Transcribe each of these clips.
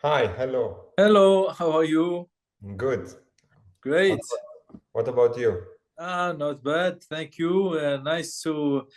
Hi, hello. Hello, how are you? Good. What Great. what about you? Not bad. Thank you. Nice to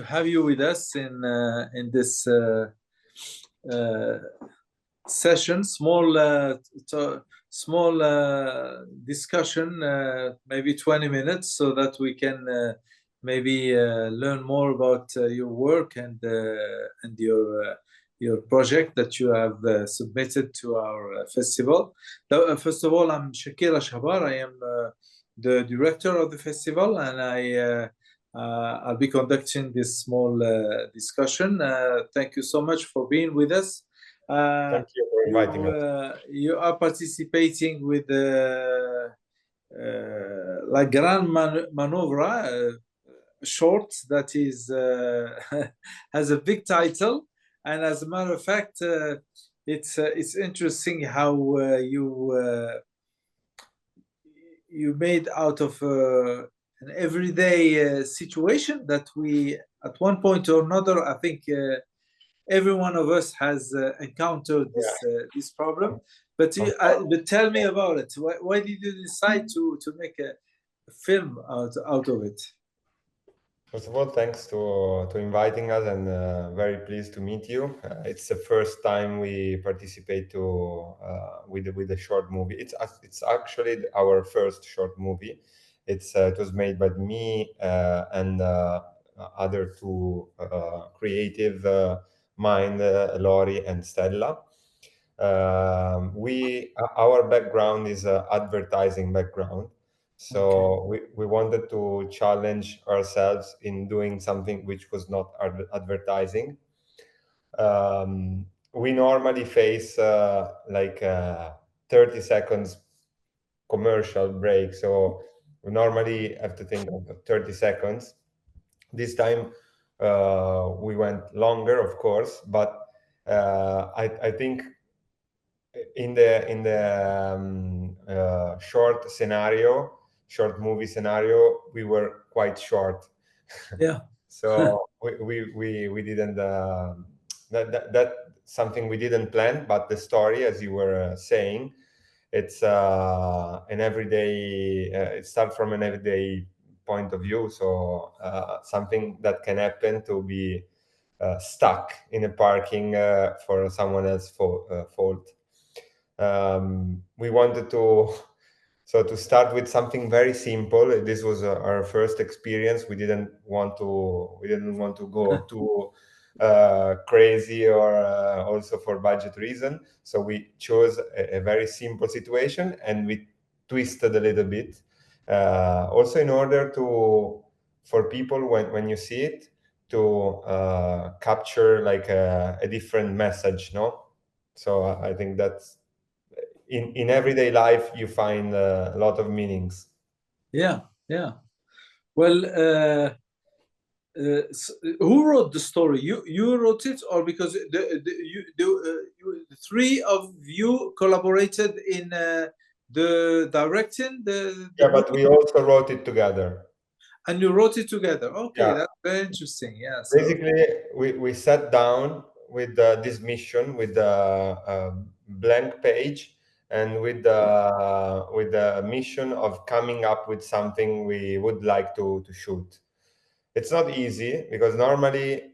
have you with us in this uh, session. Small discussion, maybe 20 minutes, so that we can maybe learn more about your work and your project that you have submitted to our festival. First of all, I'm Shakir Ashhabar. I am the director of the festival, and I'll be conducting this small discussion. Thank you so much for being with us. Uh, Thank you for inviting us. you are participating with La Grande Manovra, short that is has a big title, and as a matter of fact, it's interesting how you made out of an everyday situation that we, at one point or another, I think every one of us has encountered Yeah. this problem. But but tell me about it. Why did you decide to make a film out of it? First of all, thanks to inviting us, and very pleased to meet you. It's the first time we participate to with a short movie. It's actually our first short movie. It was made by me and other two creative mind, Lori and Stella. Our background is advertising background, Okay. so we wanted to challenge ourselves in doing something which was not advertising. We normally face like 30 seconds commercial break, so we normally have to think of 30 seconds. This time we went longer, of course, but I think in the short movie scenario, we were quite short. Yeah. So we didn't that something we didn't plan, but the story, as you were saying, it's an everyday. It starts from an everyday point of view, so something that can happen to be stuck in a parking for someone else's fault. We wanted to to start with something very simple. This was our first experience. We didn't want to go too crazy, or also for budget reason. So we chose a very simple situation, and we twisted a little bit, also in order to for people when you see it to capture like a different message, no? So I think that's in everyday life you find a lot of meanings. Yeah. Yeah. Well, who wrote the story? You wrote it, or because the three of you collaborated in the directing the Yeah, but we movie, also wrote it together. and you wrote it together. Okay, Yeah, that's very interesting. Yeah. So basically we sat down with this mission with the blank page, and with the mission of coming up with something we would like to shoot. It's not easy because normally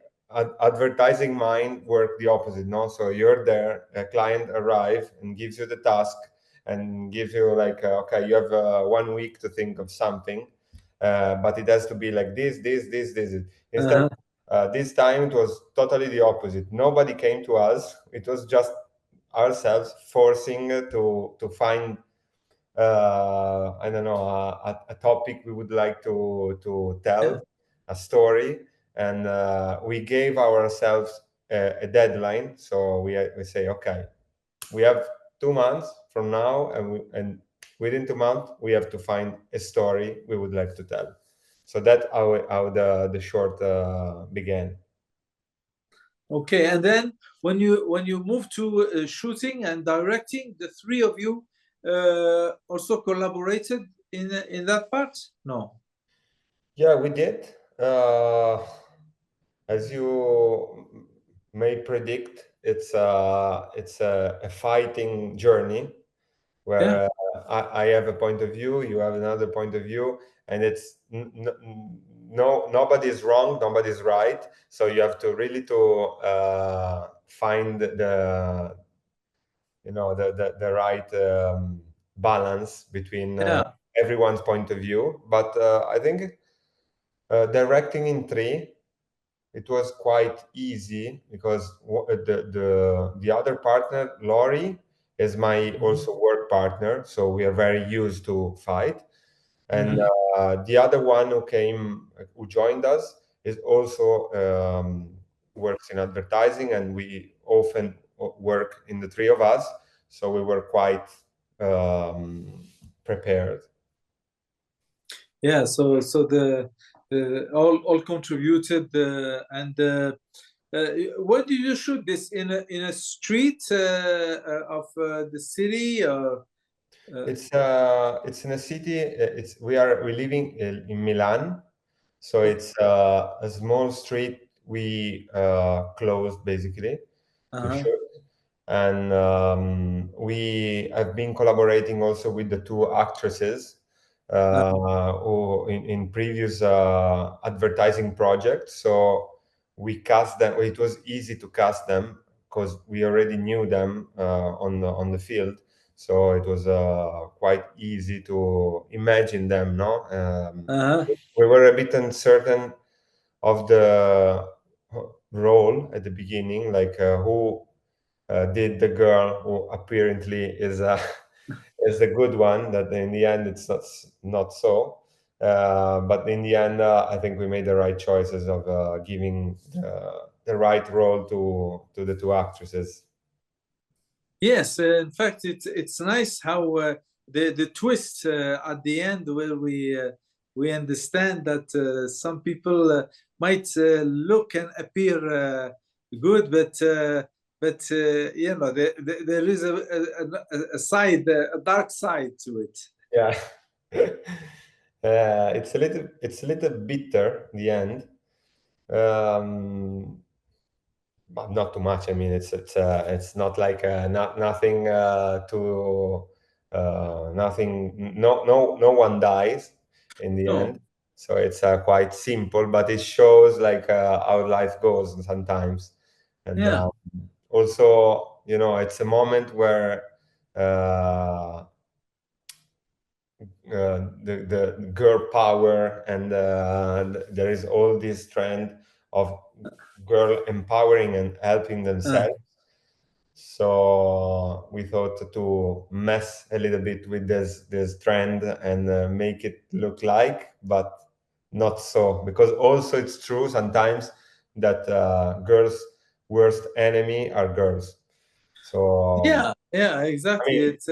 advertising mind work the opposite, no? So you're there, a client arrive and gives you the task, and gives you like okay, you have 1 week to think of something, but it has to be like this. Instead, uh, this time it was totally the opposite. Nobody came to us. It was just ourselves forcing to find I don't know, a topic we would like to yeah, tell, a story, and we gave ourselves a deadline. So we say, okay, we have 2 months from now, and within 2 months we have to find a story we would like to tell. So that's how the short began. okay. And then when you move to shooting and directing, the three of you also collaborated in that part. No. Yeah, we did. As you may predict, it's a fighting journey where I have a point of view, you have another point of view, and it's nobody's wrong, nobody's right. So you have to really to find the the right balance between everyone's point of view. But I think directing in three, it was quite easy because the other partner, Lori, is my also work partner, so we are very used to fight. And the other one who joined us, is also works in advertising, and we often work in the three of us, so we were quite prepared. Yeah, so the all contributed, and where did you shoot this? In a street of the city, or? It's in a city. We're living in Milan, so it's a small street we closed basically to shoot, and we have been collaborating also with the two actresses who in previous advertising projects. So we cast them. It was easy to cast them because we already knew them on the field. So it was quite easy to imagine them, no? We were a bit uncertain of the role at the beginning, like who did the girl who apparently is is the good one. That in the end it's not so. But in the end, I think we made the right choices of giving the right role to the two actresses. Yes, in fact, it's nice how the twist at the end, where we understand that some people might look and appear good, but you know, there is a side, a dark side to it. Yeah. It's a little bitter, the end. But not too much. I mean, it's not like nothing nothing. No one dies in the end. So it's quite simple, but it shows like how life goes sometimes. And also, it's a moment where the girl power, and there is all this trend of girl empowering and helping themselves. So we thought to mess a little bit with this trend and make it look like, but not so, because also it's true sometimes that girls' worst enemy are girls. So yeah, exactly. I mean, It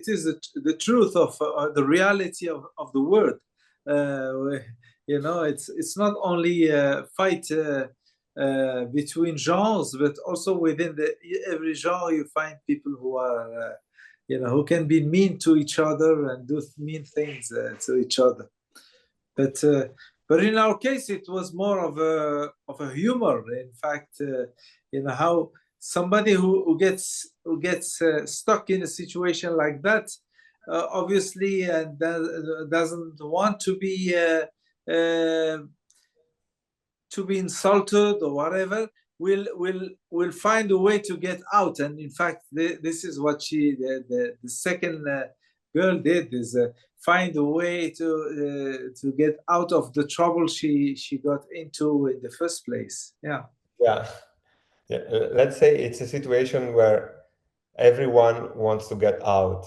is the truth of the reality of the world. You know, it's not only a fight between genres, but also within every genre you find people who are you know, who can be mean to each other and do mean things to each other. But in our case, it was more of a humor. In fact, you know, how somebody who gets stuck in a situation like that, obviously, and doesn't want to be insulted or whatever, will find a way to get out. And in fact, this is what the second girl did, is find a way to get out of the trouble she got into in the first place. Yeah. Let's say it's a situation where everyone wants to get out,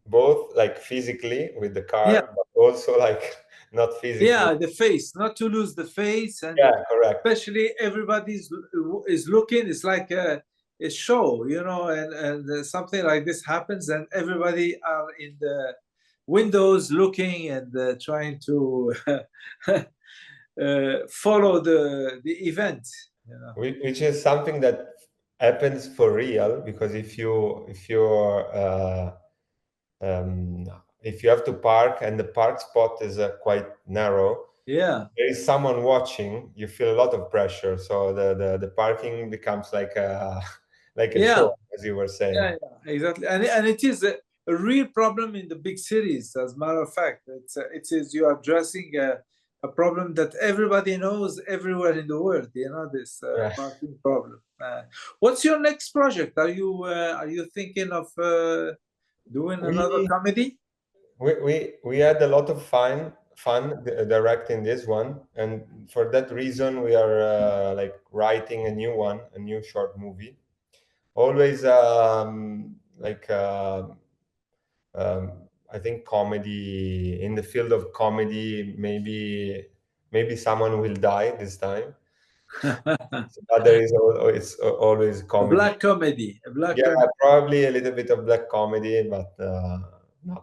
both like physically with the car, but also like not physically. Yeah, the face, not to lose the face, and correct. especially everybody is looking. It's like a show, you know, and something like this happens, and everybody are in the windows looking and trying to follow the event, you know. Which is something that happens for real, because if you have to park and the park spot is quite narrow, there is someone watching, you feel a lot of pressure. So the parking becomes like a like a show, as you were saying. Yeah, exactly. And it is a real problem in the big cities. As a matter of fact, it is you are addressing a problem that everybody knows everywhere in the world. You know, this parking problem. What's your next project? Are you thinking of doing another comedy? We had a lot of fun directing this one, and for that reason we are like writing a new short movie. Always like I think comedy, in the field of comedy, maybe someone will die this time. But there is it's always A comedy. black comedy. A black Yeah, comedy. probably a little bit of black comedy, but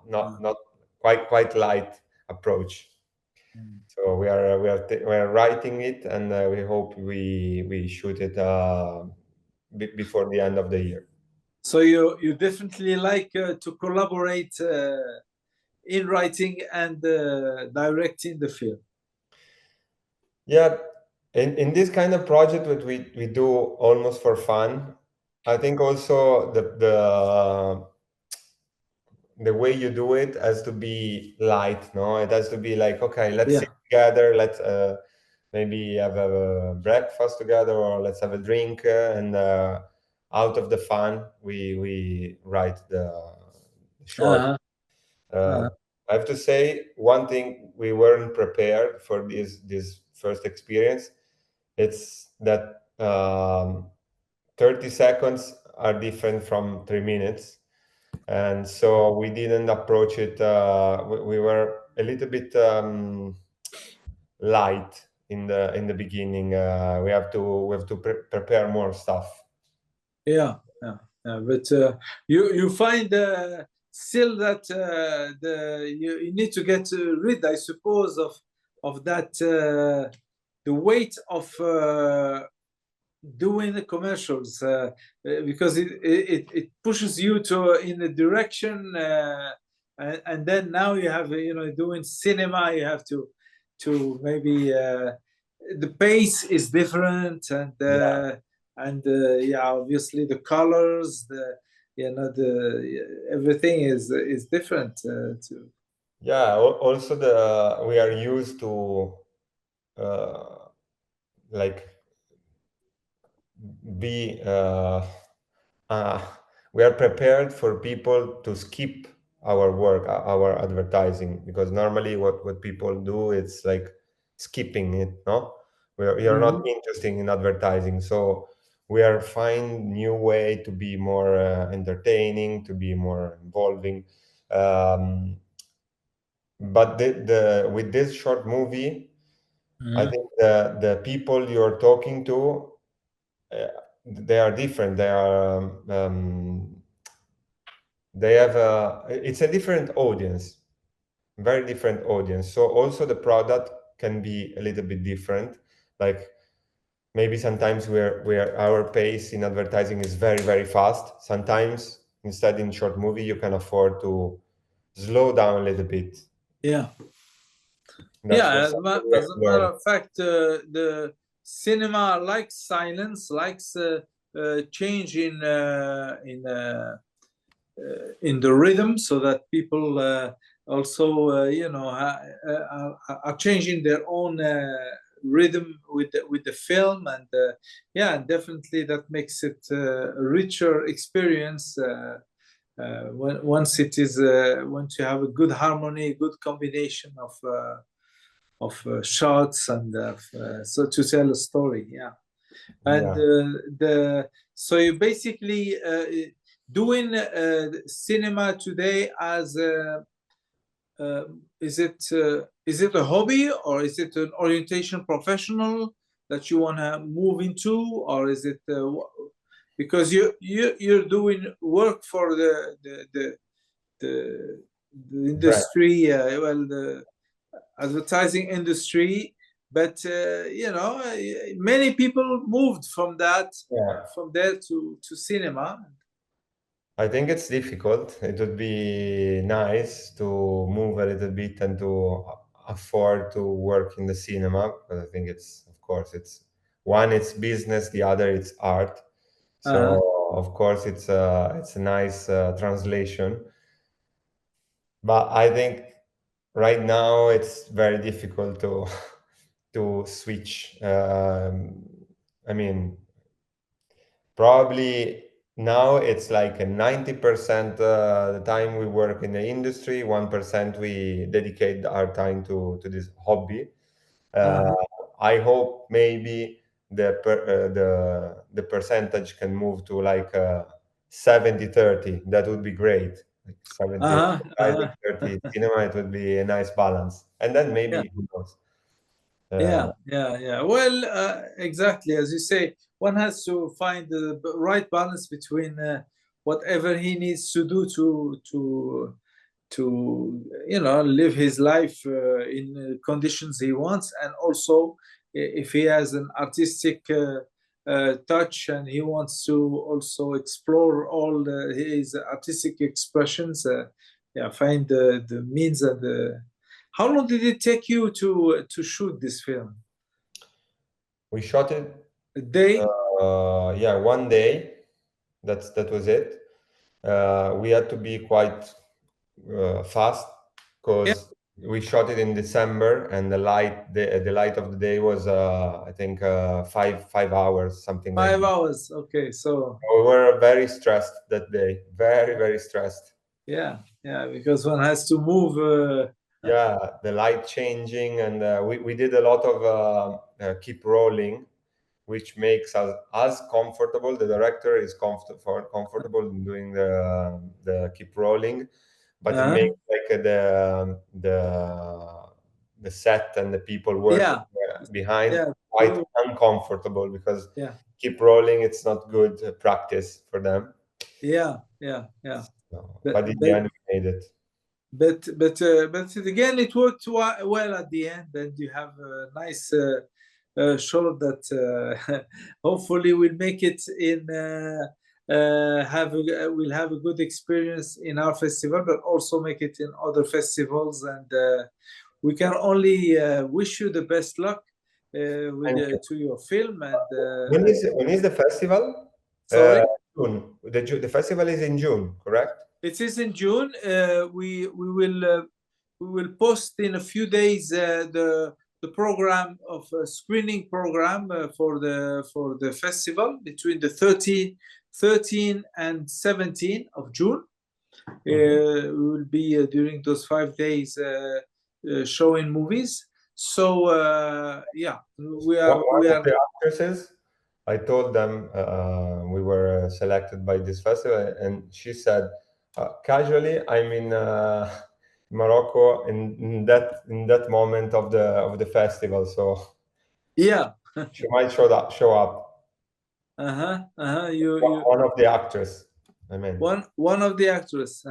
not quite light approach. So we are writing it, and we hope we shoot it before the end of the year. So you definitely like to collaborate in writing and directing the film. Yeah, in this kind of project that we do almost for fun, I think also the way you do it has to be light, no? It has to be like, okay, let's sit together, let's maybe have a breakfast together, or let's have a drink, and out of the fun we write the short. I have to say one thing: we weren't prepared for this first experience. It's that 30 seconds are different from 3 minutes, and so we didn't approach it. We were a little bit light in the beginning. We have to prepare more stuff. But you find still that you need to get rid, I suppose, of that the weight of doing the commercials because it pushes you to in a direction, and then now you have doing cinema, you have to maybe the pace is different, and obviously the colors, everything is different too. Also we are used to like be we are prepared for people to skip our work, our advertising, because normally what people do, it's like skipping it, no? We are not interested in advertising, so we are find new way to be more entertaining, to be more involving. But with this short movie, I think the people you're talking to, they are different. They have it's a different audience, very different audience. So also the product can be a little bit different. Like maybe sometimes our pace in advertising is very, very fast. Sometimes instead in short movie you can afford to slow down a little bit. As a matter of fact, the cinema likes silence, likes change in the rhythm, so that people also are changing their own rhythm with the film, and definitely that makes it a richer experience once you have a good harmony, good combination of shots, and so to tell a story. And so you basically doing cinema today as is it a hobby, or is it an orientation professional that you want to move into, or is it because you're doing work for the industry, the advertising industry, but many people moved from there to cinema. I think it's difficult. It would be nice to move a little bit and to afford to work in the cinema, but I think it's, of course, it's one, it's business, the other it's art. So of course it's a nice translation, but I think right now it's very difficult to to switch. I mean, probably now it's like a 90% the time we work in the industry, 1% we dedicate our time to this hobby. I hope maybe the percentage can move to like 70-30. That would be great. Like 70 advertising, 30 cinema. It would be a nice balance. And then Yeah. maybe who knows? Yeah. Well, exactly as you say, one has to find the right balance between whatever he needs to do to live his life in conditions he wants, and also if he has an artistic touch and he wants to also explore all his artistic expressions, find the means and the. How long did it take you to shoot this film? We shot it. A day? Yeah, one day. That was it. We had to be quite fast Yeah, because we shot it in December, and the light of the day was I think 5 hours, something like that. 5 hours. Okay, so We were very stressed that day, very stressed. yeah, because one has to move. Yeah, the light changing, and we did a lot of keep rolling, which makes us comfortable. The director is comfortable in doing the keep rolling, but it makes like the set and the people working Yeah, behind yeah, quite uncomfortable, because yeah, keep rolling, it's not good practice for them. yeah. So, But but in the but end, we made it. but again, it worked well at the end, and you have a nice show that hopefully will make it in. We'll have a good experience in our festival, but also make it in other festivals, and we can only wish you the best luck Thank you. to your film. And When is the festival? sorry, June. The festival is in June, correct? it is in June. We will post in a few days the program of a screening program for the festival between the 13 and 17 of June. We will be during those 5 days showing movies. So yeah, we are One of the actresses, I told them we were selected by this festival, and she said, casually, I'm in Morocco in that moment of the festival, so yeah. she might show up. You One of the actors, I mean. one of the actors.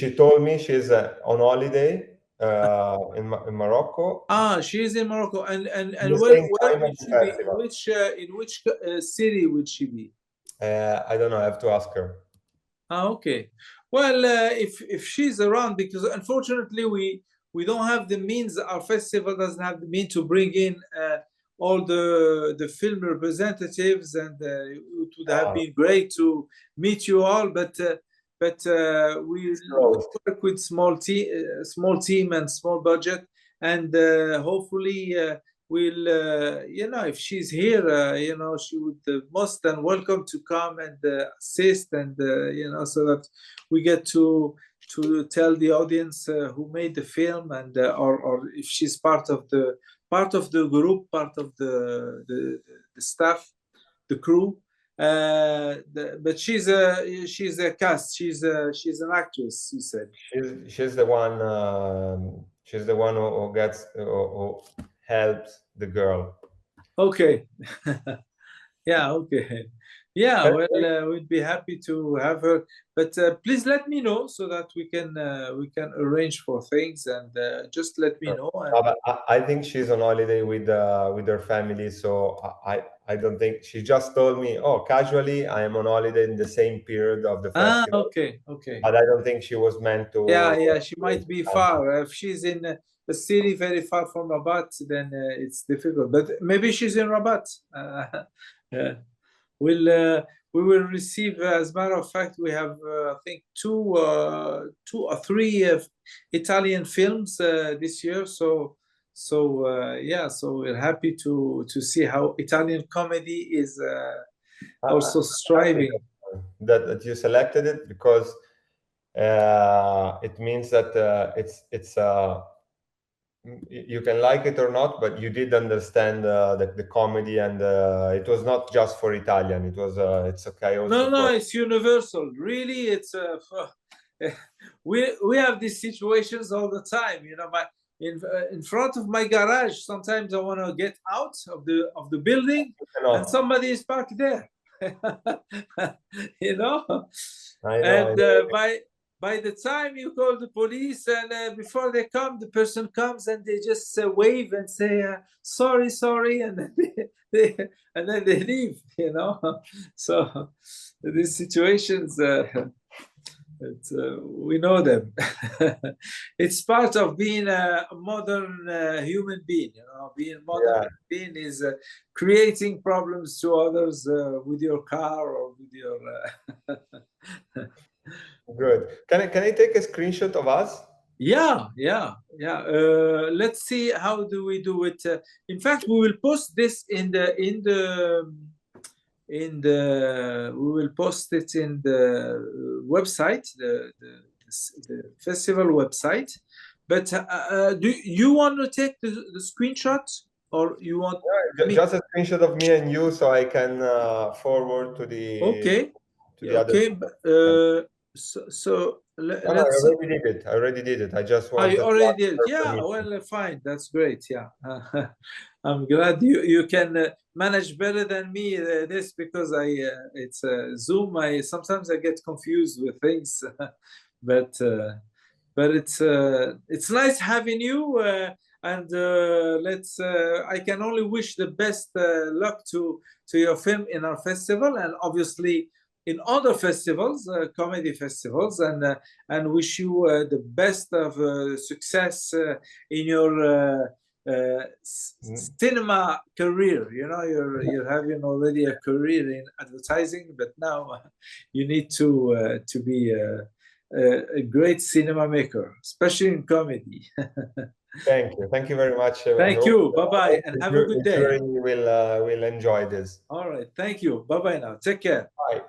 She told me she's on holiday in Morocco. She is in Morocco, and At the where same time will of the she be? festival. In which city would she be? I don't know. I have to ask her. Okay. Well, if she's around, because unfortunately we don't have the means. Our festival doesn't have the means to bring in all the film representatives, and it would have been great to meet you all, but we work with small team and small budget, and hopefully we'll if she's here, she would most than welcome to come and assist, and so that we get to tell the audience who made the film, and or if she's part of the group, part of the staff, the crew. But she's a cast. She's an actress. You said She's the one. She's the one who helps the girl. Okay. Yeah. Okay. Yeah. Well, we'd be happy to have her, but please let me know so that we can arrange for things, and just let me know. And I think she's on holiday with her family, so I don't think she just told me, oh, casually, I am on holiday in the same period of the festival. Okay, okay. But I don't think she was meant to. Yeah, she might be far. If she's in a city very far from Rabat, then it's difficult. But maybe she's in Rabat. Yeah. We will receive, as a matter of fact, we have, I think, two or three Italian films this year. So yeah, so we're happy to see how Italian comedy is also striving. That you selected it, because it means that it's you can like it or not, but you did understand the comedy, and it was not just for Italian. It was it's okay also. No, it's universal. Really, it's we have these situations all the time. You know, in front of my garage, sometimes I want to get out of the building, and somebody is parked there. You know, I know. By the time you call the police, and before they come, the person comes and they just wave and say sorry, and then they leave. You know, so these situations, we know them. It's part of being a modern human being. You know, being a modern being is creating problems to others with your car or with your. Good. Can I take a screenshot of us? Yeah. Let's see, how do we do it? In fact, we will post this we will post it in the website, the festival website. But do you want to take the screenshot, or you want just a screenshot of me and you, so I can forward to the other. So let's. I already did it. I just want. You already did. Yeah. Well, fine. That's great. Yeah. I'm glad you can manage better than me this, because it's Zoom. Sometimes I get confused with things, but it's nice having you. And let's. I can only wish the best luck to your film in our festival, and obviously in other festivals, comedy festivals, and wish you the best of success in your cinema career. You know, you're having already a career in advertising, but now you need to be a great cinema maker, especially in comedy. Thank you very much. Thank you. Bye-bye, and have a good day. We'll enjoy this. All right. Thank you. Bye-bye now. Take care. Bye.